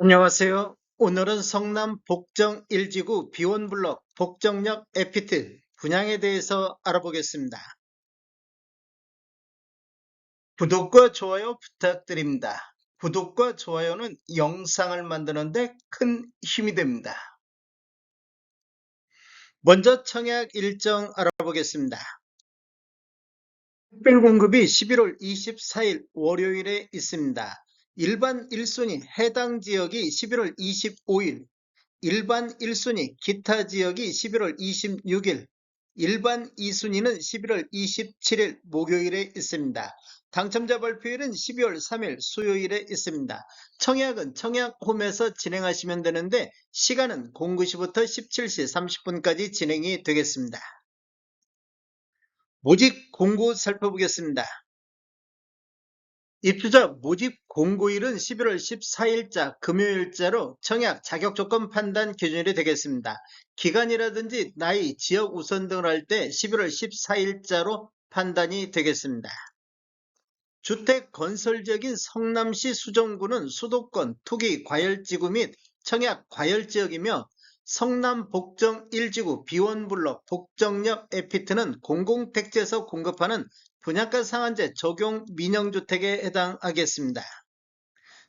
안녕하세요. 오늘은 성남 복정 1지구 비원블록 복정역 에피트 분양에 대해서 알아보겠습니다. 구독과 좋아요 부탁드립니다. 구독과 좋아요는 영상을 만드는데 큰 힘이 됩니다. 먼저 청약 일정 알아보겠습니다. 특별공급이 11월 24일 월요일에 있습니다. 일반 1순위 해당 지역이 11월 25일, 일반 1순위 기타 지역이 11월 26일, 일반 2순위는 11월 27일 목요일에 있습니다. 당첨자 발표일은 12월 3일 수요일에 있습니다. 청약은 청약홈에서 진행하시면 되는데 시간은 09시부터 17시 30분까지 진행이 되겠습니다. 모집 공고 살펴보겠습니다. 입주자 모집 공고일은 11월 14일자 금요일자로 청약 자격조건 판단 기준일이 되겠습니다. 기간이라든지 나이, 지역 우선 등을 할 때 11월 14일자로 판단이 되겠습니다. 주택 건설지역인 성남시 수정구는 수도권 투기 과열지구 및 청약 과열지역이며 성남 복정 1지구 비원블록 복정역 에피트는 공공택지에서 공급하는 분양가 상한제 적용 민영주택에 해당하겠습니다.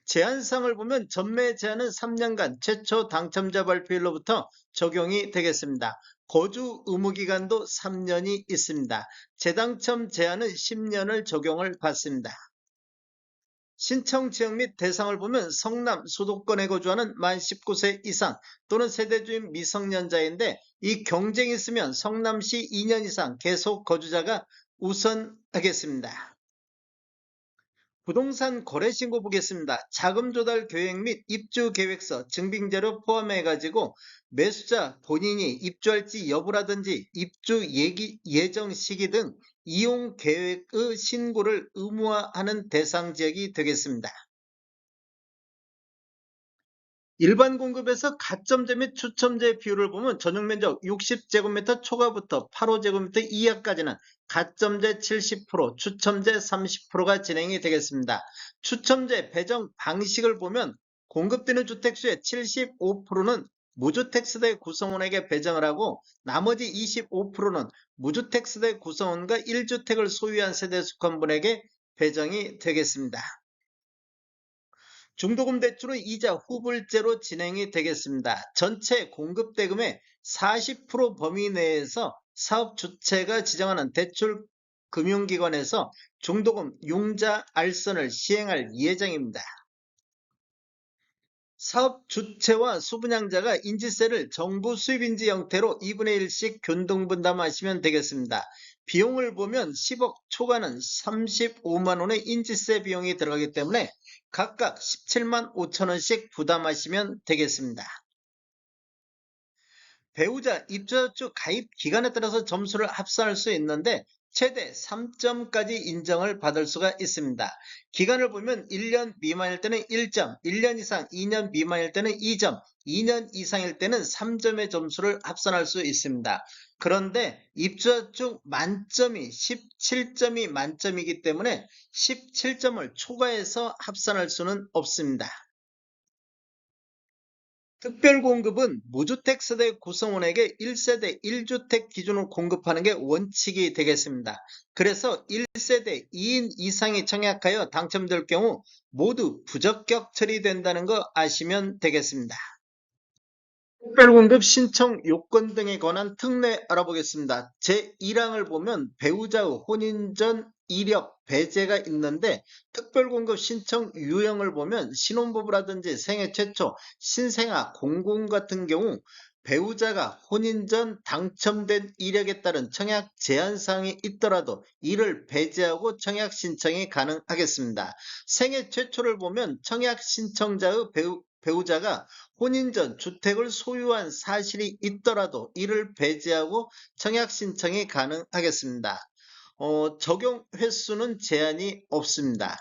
제한사항을 보면 전매 제한은 3년간 최초 당첨자 발표일로부터 적용이 되겠습니다. 거주 의무기간도 3년이 있습니다. 재당첨 제한은 10년을 적용을 받습니다. 신청 지역 및 대상을 보면 성남 수도권에 거주하는 만 19세 이상 또는 세대주인 미성년자인데 이 경쟁이 있으면 성남시 2년 이상 계속 거주자가 우선하겠습니다. 부동산 거래신고 보겠습니다. 자금 조달 계획 및 입주 계획서, 증빙자료 포함해 가지고 매수자 본인이 입주할지 여부라든지 입주 예정 시기 등 이용 계획의 신고를 의무화하는 대상 지역이 되겠습니다. 일반 공급에서 가점제 및 추첨제 비율을 보면 전용면적 60제곱미터 초과부터 85제곱미터 이하까지는 가점제 70%, 추첨제 30%가 진행이 되겠습니다. 추첨제 배정 방식을 보면 공급되는 주택수의 75%는 무주택세대 구성원에게 배정을 하고 나머지 25%는 무주택세대 구성원과 1주택을 소유한 세대에 속한 분에게 배정이 되겠습니다. 중도금 대출은 이자 후불제로 진행이 되겠습니다. 전체 공급대금의 40% 범위 내에서 사업 주체가 지정하는 대출 금융기관에서 중도금 융자 알선을 시행할 예정입니다. 사업 주체와 수분양자가 인지세를 정부 수입인지 형태로 2분의 1씩 균등분담하시면 되겠습니다. 비용을 보면 10억 초과는 35만원의 인지세 비용이 들어가기 때문에 각각 17만 5천원씩 부담하시면 되겠습니다. 배우자 입주자 가입 기간에 따라서 점수를 합산할 수 있는데 최대 3점까지 인정을 받을 수가 있습니다. 기간을 보면 1년 미만일 때는 1점, 1년 이상 2년 미만일 때는 2점, 2년 이상일 때는 3점의 점수를 합산할 수 있습니다. 그런데 입주자 중 만점이 17점이 만점이기 때문에 17점을 초과해서 합산할 수는 없습니다. 특별공급은 무주택 세대 구성원에게 1세대 1주택 기준으로 공급하는 게 원칙이 되겠습니다. 그래서 1세대 2인 이상이 청약하여 당첨될 경우 모두 부적격 처리된다는 거 아시면 되겠습니다. 특별공급 신청 요건 등에 관한 특례 알아보겠습니다. 제1항을 보면 배우자의 혼인 전 이력 배제가 있는데 특별공급 신청 유형을 보면 신혼부부라든지 생애 최초 신생아 공공 같은 경우 배우자가 혼인 전 당첨된 이력에 따른 청약 제한사항이 있더라도 이를 배제하고 청약 신청이 가능하겠습니다. 생애 최초를 보면 청약 신청자의 배우자가 혼인 전 주택을 소유한 사실이 있더라도 이를 배제하고 청약 신청이 가능하겠습니다. 적용 횟수는 제한이 없습니다.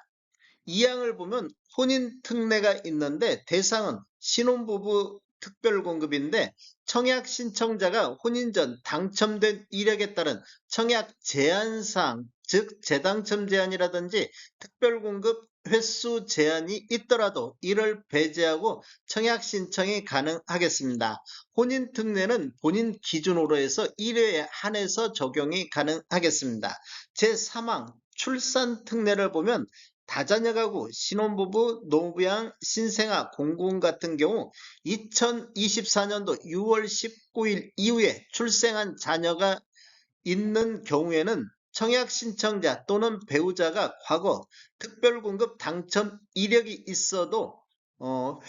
이 항을 보면 혼인 특례가 있는데 대상은 신혼부부 특별공급인데 청약 신청자가 혼인 전 당첨된 이력에 따른 청약 제한사항, 즉 재당첨 제한이라든지 특별공급 횟수 제한이 있더라도 이를 배제하고 청약 신청이 가능하겠습니다. 혼인특례는 본인 기준으로 해서 1회에 한해서 적용이 가능하겠습니다. 제3항 출산특례를 보면 다자녀 가구, 신혼부부, 노부양, 신생아, 공군 같은 경우 2024년도 6월 19일 이후에 출생한 자녀가 있는 경우에는 청약 신청자 또는 배우자가 과거 특별공급 당첨 이력이 있어도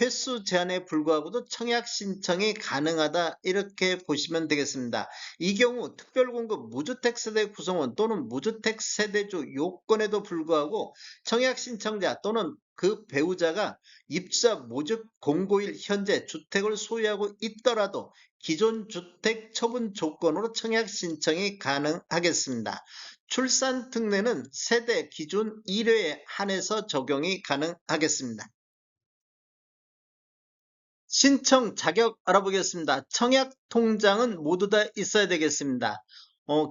횟수 제한에 불구하고도 청약 신청이 가능하다 이렇게 보시면 되겠습니다. 이 경우 특별공급 무주택 세대 구성원 또는 무주택 세대주 요건에도 불구하고 청약 신청자 또는 그 배우자가 입주자 모집 공고일 현재 주택을 소유하고 있더라도 기존 주택 처분 조건으로 청약 신청이 가능하겠습니다. 출산 특례는 세대 기준 1회에 한해서 적용이 가능하겠습니다. 신청 자격 알아보겠습니다. 청약 통장은 모두 다 있어야 되겠습니다.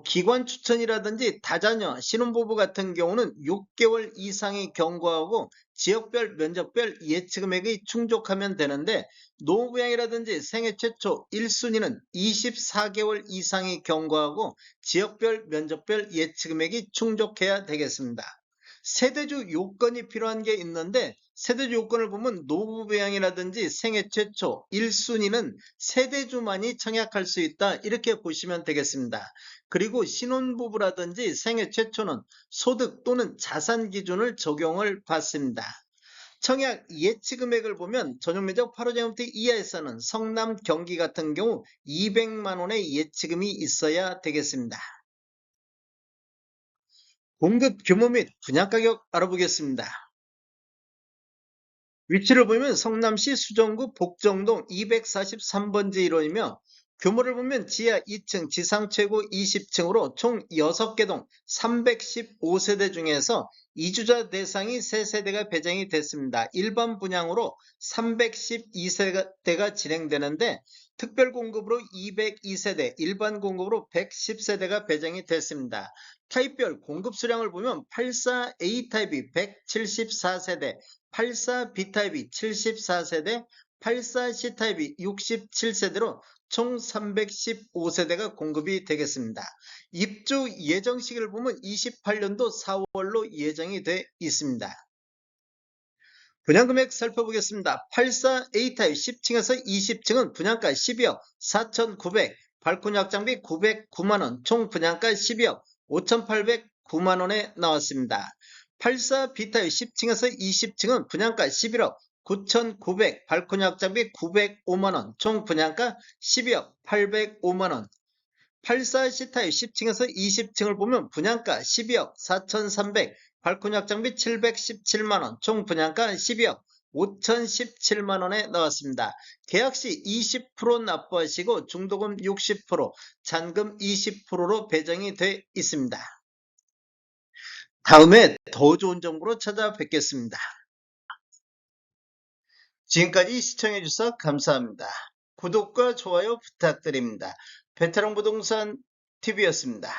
기관 추천이라든지 다자녀, 신혼부부 같은 경우는 6개월 이상이 경과하고 지역별, 면적별 예치금액이 충족하면 되는데 노부양이라든지 생애 최초 1순위는 24개월 이상이 경과하고 지역별, 면적별 예치금액이 충족해야 되겠습니다. 세대주 요건이 필요한 게 있는데 세대주 요건을 보면 노부부양이라든지 생애 최초 1순위는 세대주만이 청약할 수 있다 이렇게 보시면 되겠습니다. 그리고 신혼부부라든지 생애 최초는 소득 또는 자산 기준을 적용을 받습니다. 청약 예치금액을 보면 전용면적 8호제곱미터 이하에서는 성남, 경기 같은 경우 200만 원의 예치금이 있어야 되겠습니다. 공급 규모 및 분양가격 알아보겠습니다. 위치를 보면 성남시 수정구 복정동 243번지 1호이며 규모를 보면 지하 2층, 지상 최고 20층으로 총 6개 동 315세대 중에서 이주자 대상이 3세대가 배정이 됐습니다. 일반 분양으로 312세대가 진행되는데 특별 공급으로 202세대, 일반 공급으로 110세대가 배정이 됐습니다. 타입별 공급 수량을 보면 84A 타입이 174세대, 84B 타입이 74세대, 84C 타입이 67세대로 총 315세대가 공급이 되겠습니다. 입주 예정 시기를 보면 28년도 4월로 예정이 돼 있습니다. 분양금액 살펴보겠습니다. 84A 타입 10층에서 20층은 분양가 12억 4,900, 발코니 확장비 909만원, 총 분양가 12억 5,809만원에 나왔습니다. 84B 타입 10층에서 20층은 분양가 11억 9,900, 발코니 확장비 905만원, 총 분양가 12억 805만원. 84C 타입 10층에서 20층을 보면 분양가 12억 4,300, 발코니 확장비 717만원, 총 분양가 12억 5,017만원에 나왔습니다. 계약시 20% 납부하시고 중도금 60%, 잔금 20%로 배정이 돼 있습니다. 다음에 더 좋은 정보로 찾아뵙겠습니다. 지금까지 시청해주셔서 감사합니다. 구독과 좋아요 부탁드립니다. 베테랑 부동산 TV였습니다.